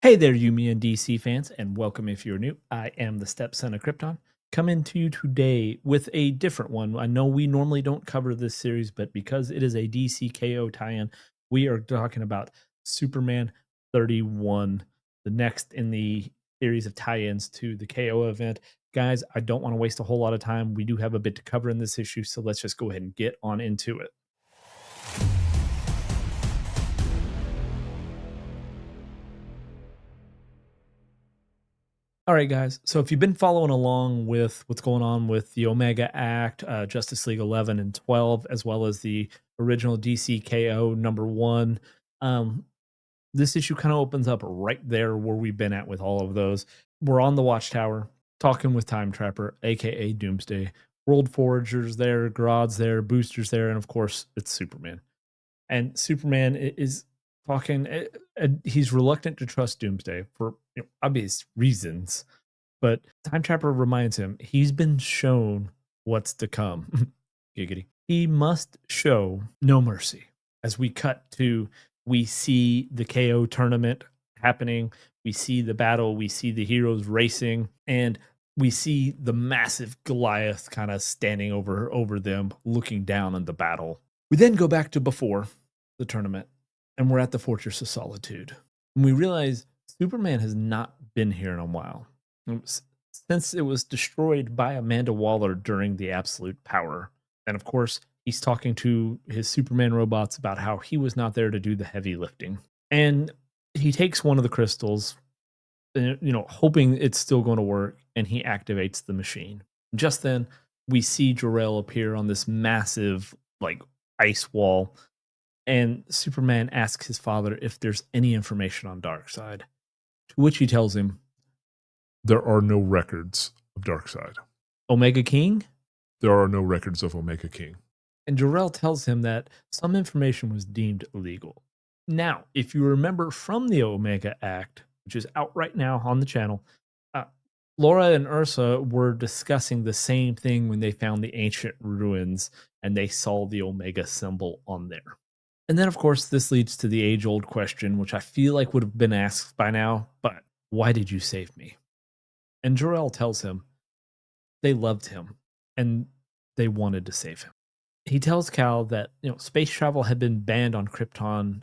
Hey there, Yumi and DC fans, and welcome if you're new. I am the stepson of Krypton, coming to you today with a different one. I know we normally don't cover this series, but because it is a DC KO tie-in, we are talking about Superman 31, the next in the series of tie-ins to the KO event. Guys, I don't want to waste a whole lot of time. We do have a bit to cover in this issue, so let's just go ahead and get on into it. All right, guys. So if you've been following along with what's going on with the Omega Act, Justice League 11 and 12, as well as the original DCKO number 1, um, this issue kind of opens up right there where we've been at with all of those. We're on the Watchtower talking with Time Trapper, aka Doomsday. World Foragers there, Grodd's there, Boosters there, and of course it's Superman. And Superman is talking. He's reluctant to trust Doomsday for obvious reasons, but Time Trapper reminds him he's been shown what's to come. Giggity. He must show no mercy. As we cut to, we see the KO tournament happening. We see the battle. We see the heroes racing, and we see the massive Goliath kind of standing over them, looking down on the battle. We then go back to before the tournament, and we're at the Fortress of Solitude. And we realize Superman has not been here in a while since it was destroyed by Amanda Waller during the Absolute Power. And of course, he's talking to his Superman robots about how he was not there to do the heavy lifting. And he takes one of the crystals, hoping it's still going to work, and he activates the machine. Just then, we see Jor-El appear on this massive, ice wall, and Superman asks his father if there's any information on Darkseid, to which he tells him, There are no records of Darkseid. Omega King? There are no records of Omega King. And Jor-El tells him that some information was deemed illegal. Now, if you remember from the Omega Act, which is out right now on the channel, Laura and Ursa were discussing the same thing when they found the ancient ruins and they saw the Omega symbol on there. And then, of course, this leads to the age old question, which I feel like would have been asked by now, but why did you save me? And Jor-El tells him they loved him and they wanted to save him. He tells Cal that space travel had been banned on Krypton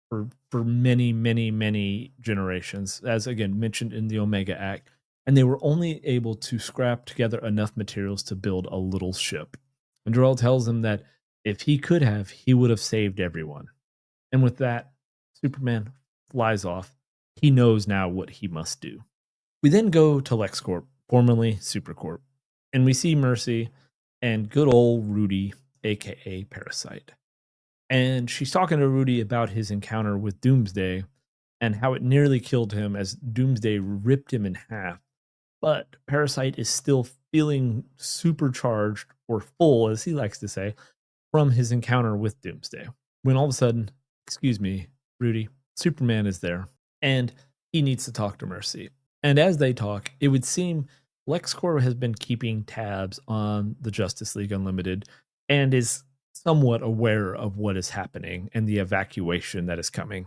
for many, many, many generations, as again mentioned in the Omega Act, and they were only able to scrap together enough materials to build a little ship. And Jor-El tells him that if he could have, he would have saved everyone. And with that, Superman flies off. He knows now what he must do. We then go to LexCorp, formerly Supercorp, and we see Mercy and good old Rudy, aka Parasite. And she's talking to Rudy about his encounter with Doomsday and how it nearly killed him as Doomsday ripped him in half. But Parasite is still feeling supercharged or full, as he likes to say, from his encounter with Doomsday. When all of a sudden, excuse me, Rudy, Superman is there and he needs to talk to Mercy. And as they talk, it would seem LexCorp has been keeping tabs on the Justice League Unlimited and is somewhat aware of what is happening and the evacuation that is coming.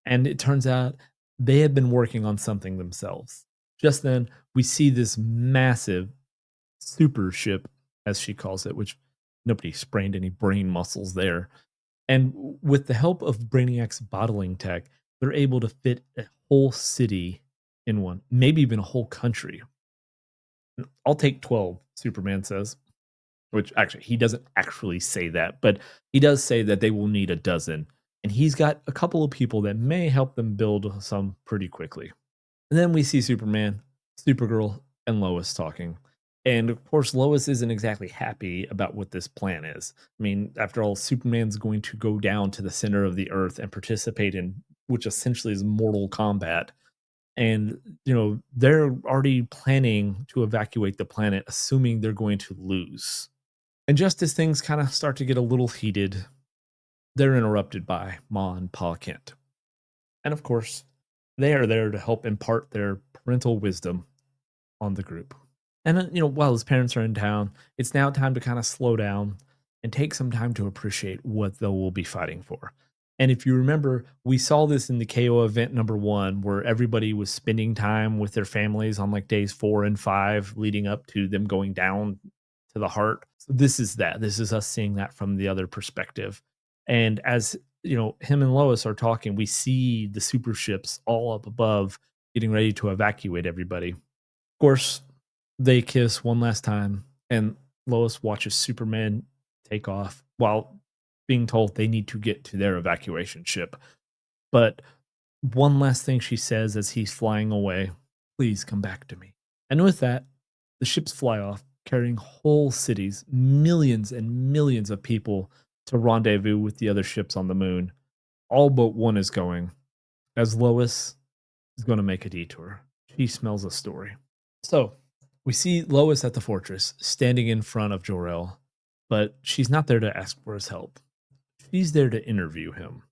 And it turns out they had been working on something themselves. Just then, we see this massive super ship, as she calls it, which nobody sprained any brain muscles there. And with the help of Brainiac's bottling tech, they're able to fit a whole city in one, maybe even a whole country. I'll take 12, Superman says, which actually he doesn't actually say that, but he does say that they will need a dozen. And he's got a couple of people that may help them build some pretty quickly. And then we see Superman, Supergirl, and Lois talking. And of course, Lois isn't exactly happy about what this plan is. I mean, after all, Superman's going to go down to the center of the earth and participate in which essentially is mortal combat. And, they're already planning to evacuate the planet, assuming they're going to lose. And just as things kind of start to get a little heated, they're interrupted by Ma and Pa Kent. And of course, they are there to help impart their parental wisdom on the group. And, while his parents are in town, it's now time to kind of slow down and take some time to appreciate what they will be fighting for. And if you remember, we saw this in the KO event number 1 where everybody was spending time with their families on, like, days 4 and 5 leading up to them going down to the heart. So this is that. This is us seeing that from the other perspective. And as, him and Lois are talking, we see the super ships all up above getting ready to evacuate everybody. Of course, they kiss one last time, and Lois watches Superman take off while being told they need to get to their evacuation ship. But one last thing she says as he's flying away, please come back to me. And with that, the ships fly off, carrying whole cities, millions and millions of people to rendezvous with the other ships on the moon. All but one is going, as Lois is going to make a detour. She smells a story. So we see Lois at the fortress, standing in front of Jor-El, but she's not there to ask for his help. She's there to interview him.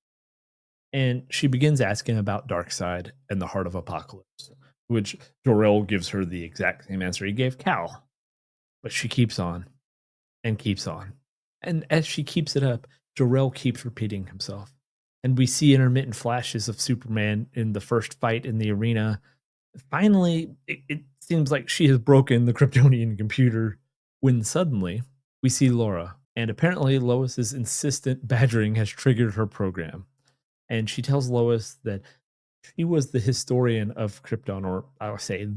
And she begins asking about Darkseid and the Heart of Apocalypse, which Jor-El gives her the exact same answer he gave Cal. But she keeps on and keeps on. And as she keeps it up, Jor-El keeps repeating himself. And we see intermittent flashes of Superman in the first fight in the arena. Finally, it seems like she has broken the Kryptonian computer when suddenly we see Laura. And apparently, Lois's insistent badgering has triggered her program. And she tells Lois that she was the historian of Krypton, or I would say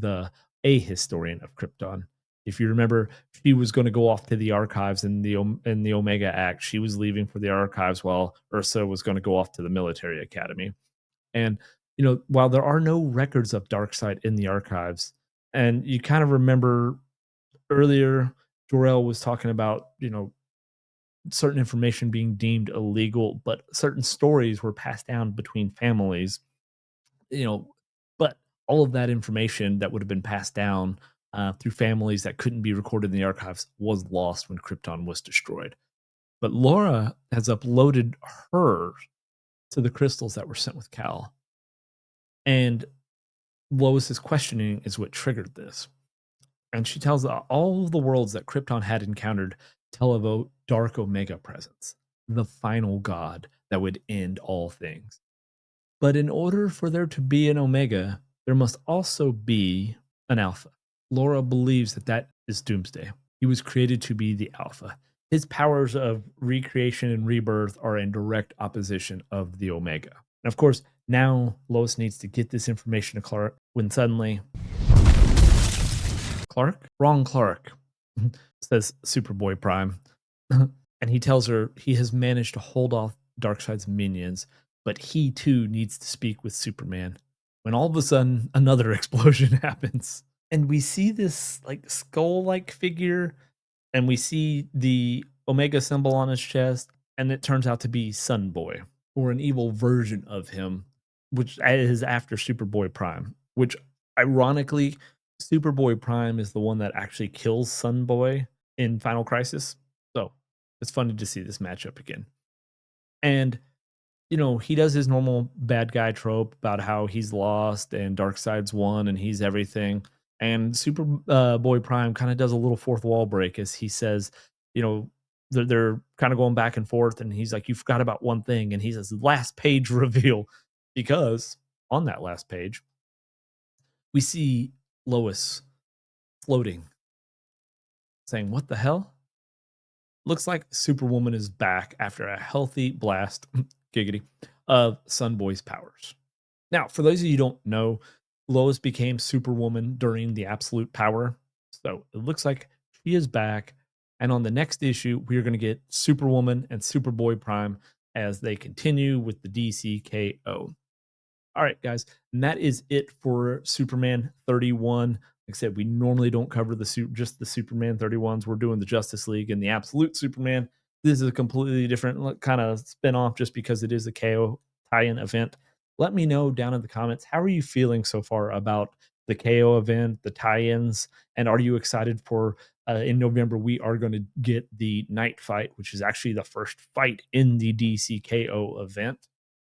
a historian of Krypton. If you remember, she was going to go off to the archives in the Omega Act. She was leaving for the archives while Ursa was going to go off to the military academy. And while there are no records of Darkseid in the archives, and you kind of remember earlier, Jor-El was talking about certain information being deemed illegal, but certain stories were passed down between families, you know, but all of that information that would have been passed down through families that couldn't be recorded in the archives was lost when Krypton was destroyed. But Laura has uploaded her to the crystals that were sent with Cal. And Lois's questioning is what triggered this. And she tells all of the worlds that Krypton had encountered tell of a dark Omega presence, the final god that would end all things. But in order for there to be an Omega, there must also be an Alpha. Laura believes that is Doomsday. He was created to be the Alpha. His powers of recreation and rebirth are in direct opposition of the Omega. And of course, now Lois needs to get this information to Clark when suddenly Clark? Wrong Clark, says Superboy Prime. And he tells her he has managed to hold off Darkseid's minions, but he too needs to speak with Superman. When all of a sudden, another explosion happens. And we see this like skull like figure, and we see the Omega symbol on his chest, and it turns out to be Sunboy, or an evil version of him, which is after Superboy Prime, which ironically, Superboy Prime is the one that actually kills Sunboy in Final Crisis. So it's funny to see this matchup again. And he does his normal bad guy trope about how he's lost and Darkseid's won and he's everything. And Boy Prime kind of does a little fourth wall break as he says, they're kind of going back and forth, and he's like, "You forgot about one thing," and he says, "Last page reveal," because on that last page, we see Lois floating, saying, "What the hell?" Looks like Superwoman is back after a healthy blast, giggity, of Sunboy's powers. Now, for those of you who don't know, Lois became Superwoman during the Absolute Power. So it looks like she is back. And on the next issue, we are going to get Superwoman and Superboy Prime as they continue with the DCKO. All right, guys, and that is it for Superman 31. Like I said, we normally don't cover just the Superman 31s. We're doing the Justice League and the Absolute Superman. This is a completely different kind of spin-off just because it is a KO tie-in event. Let me know down in the comments, how are you feeling so far about the KO event, the tie-ins, and are you excited for in November we are going to get the night fight, which is actually the first fight in the DCKO event.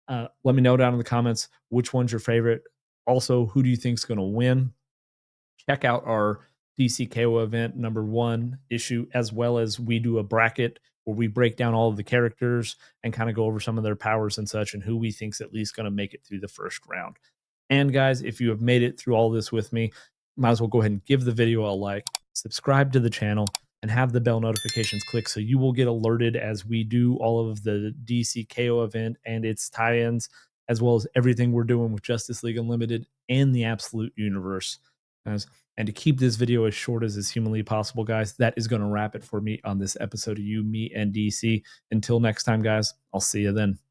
Let me know down in the comments which one's your favorite. Also, who do you think is going to win? Check out our DCKO event number 1 issue, as well as we do a bracket where we break down all of the characters and kind of go over some of their powers and such and who we think's at least going to make it through the first round. And guys, if you have made it through all this with me, might as well go ahead and give the video a like, subscribe to the channel, and have the bell notifications clicked so you will get alerted as we do all of the DCKO event and its tie-ins, as well as everything we're doing with Justice League Unlimited and the Absolute Universe. Guys, and to keep this video as short as is humanly possible, guys, that is going to wrap it for me on this episode of You, Me, and DC. Until next time, guys, I'll see you then.